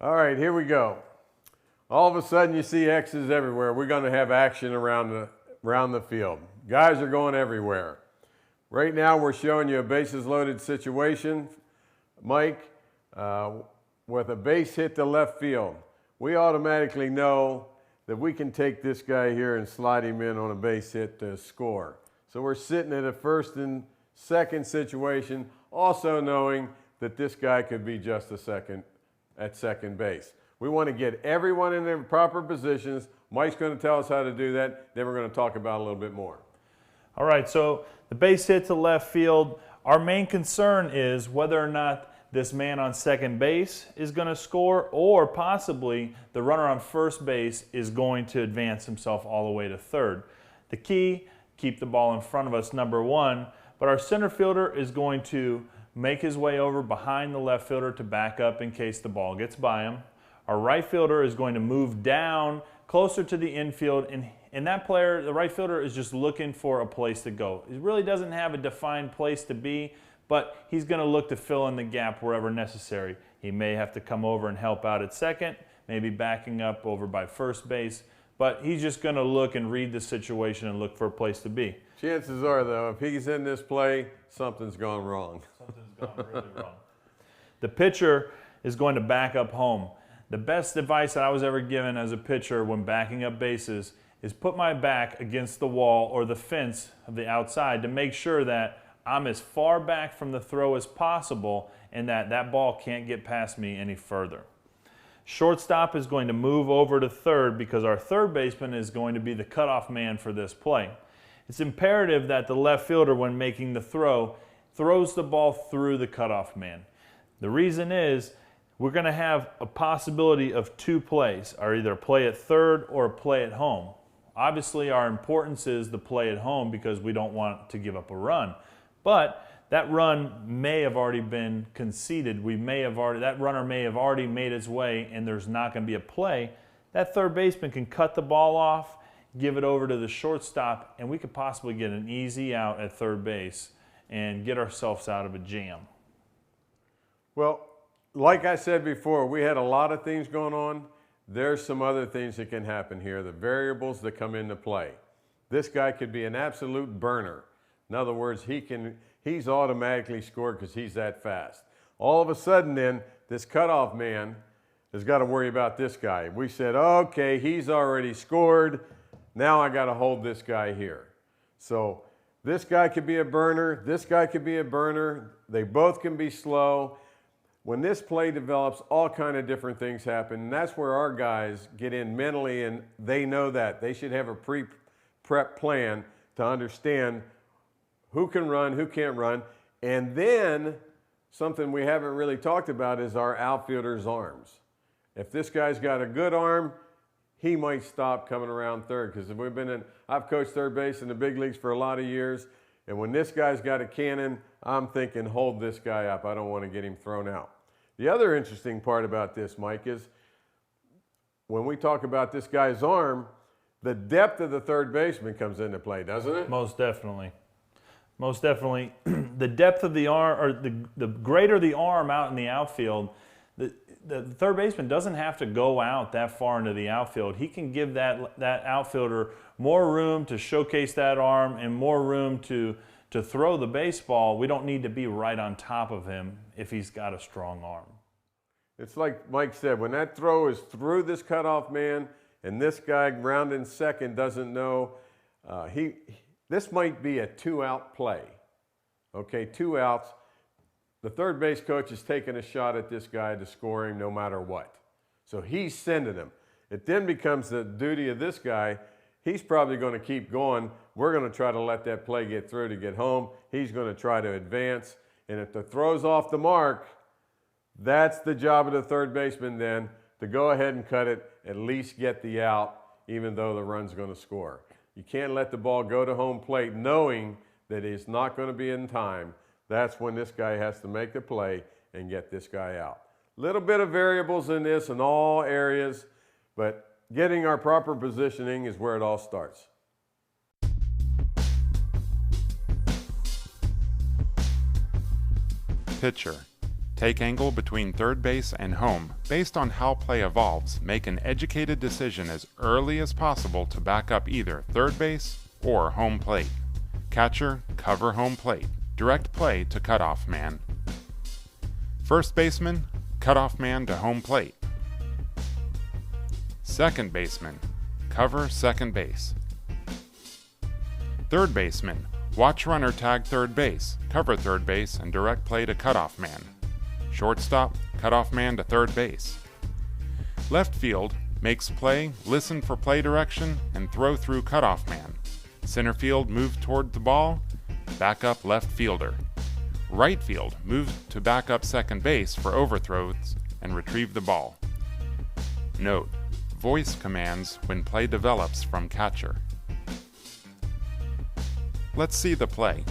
All right, here we go. All of a sudden you see X's everywhere. We're going to have action around the field. Guys are going everywhere. Right now we're showing you a bases loaded situation, Mike, with a base hit to left field. We automatically know that we can take this guy here and slide him in on a base hit to score. So we're sitting at a first and second situation, also knowing that this guy could be just a second at second base. We want to get everyone in their proper positions. Mike's going to tell us how to do that. Then we're going to talk about it a little bit more. All right, so the base hit to left field, our main concern is whether or not this man on second base is going to score, or possibly the runner on first base is going to advance himself all the way to third. The key, keep the ball in front of us, number one, but our center fielder is going to make his way over behind the left fielder to back up in case the ball gets by him. Our right fielder is going to move down closer to the infield, and that player, the right fielder, is just looking for a place to go. He really doesn't have a defined place to be, but he's going to look to fill in the gap wherever necessary. He may have to come over and help out at second, maybe backing up over by first base, but he's just going to look and read the situation and look for a place to be. Chances are, though, if he's in this play, something's gone wrong. Something's gone really wrong. The pitcher is going to back up home. The best advice that I was ever given as a pitcher when backing up bases is put my back against the wall or the fence of the outside to make sure that I'm as far back from the throw as possible and that ball can't get past me any further. Shortstop is going to move over to third because our third baseman is going to be the cutoff man for this play. It's imperative that the left fielder, when making the throw, throws the ball through the cutoff man. The reason is we're going to have a possibility of two plays, or either a play at third or a play at home. Obviously, our importance is the play at home because we don't want to give up a run. But that run may have already been conceded. That runner may have already made its way, and there's not going to be a play. That third baseman can cut the ball off, give it over to the shortstop, and we could possibly get an easy out at third base and get ourselves out of a jam. Well, like I said before, we had a lot of things going on. There's some other things that can happen here, the variables that come into play. This guy could be an absolute burner. In other words, he's automatically scored because he's that fast. All of a sudden then, this cutoff man has got to worry about this guy. We said, okay, he's already scored. Now I got to hold this guy here. So this guy could be a burner. This guy could be a burner. They both can be slow. When this play develops, all kind of different things happen. And that's where our guys get in mentally, and they know that. They should have a pre-prep plan to understand who can run, who can't run. And then something we haven't really talked about is our outfielder's arms. If this guy's got a good arm, he might stop coming around third, because I've coached third base in the big leagues for a lot of years, and when this guy's got a cannon, I'm thinking, hold this guy up. I don't want to get him thrown out. The other interesting part about this, Mike, is when we talk about this guy's arm, the depth of the third baseman comes into play, doesn't it? Most definitely. Most definitely. The depth of the arm, or the greater the arm out in the outfield, the third baseman doesn't have to go out that far into the outfield. He can give that outfielder more room to showcase that arm and more room to throw the baseball. We don't need to be right on top of him if he's got a strong arm. It's like Mike said, when that throw is through this cutoff man and this guy rounding second doesn't know, this might be a two-out play. Okay, 2 outs. The third base coach is taking a shot at this guy to score him no matter what. So he's sending him. It then becomes the duty of this guy. He's probably going to keep going. We're going to try to let that play get through to get home. He's going to try to advance. And if the throw's off the mark, that's the job of the third baseman then, to go ahead and cut it, at least get the out, even though the run's going to score. You can't let the ball go to home plate knowing that it's not going to be in time. That's when this guy has to make the play and get this guy out. Little bit of variables in this in all areas, but getting our proper positioning is where it all starts. Pitcher. Take angle between third base and home. Based on how play evolves, make an educated decision as early as possible to back up either third base or home plate. Catcher, cover home plate. Direct play to cutoff man. First baseman, cutoff man to home plate. Second baseman, cover second base. Third baseman, watch runner tag third base, cover third base, and direct play to cutoff man. Shortstop, cutoff man to third base. Left field, makes play, listen for play direction, and throw through cutoff man. Center field, move toward the ball, back up left fielder. Right field, move to back up second base for overthrows and retrieve the ball. Note, voice commands when play develops from catcher. Let's see the play.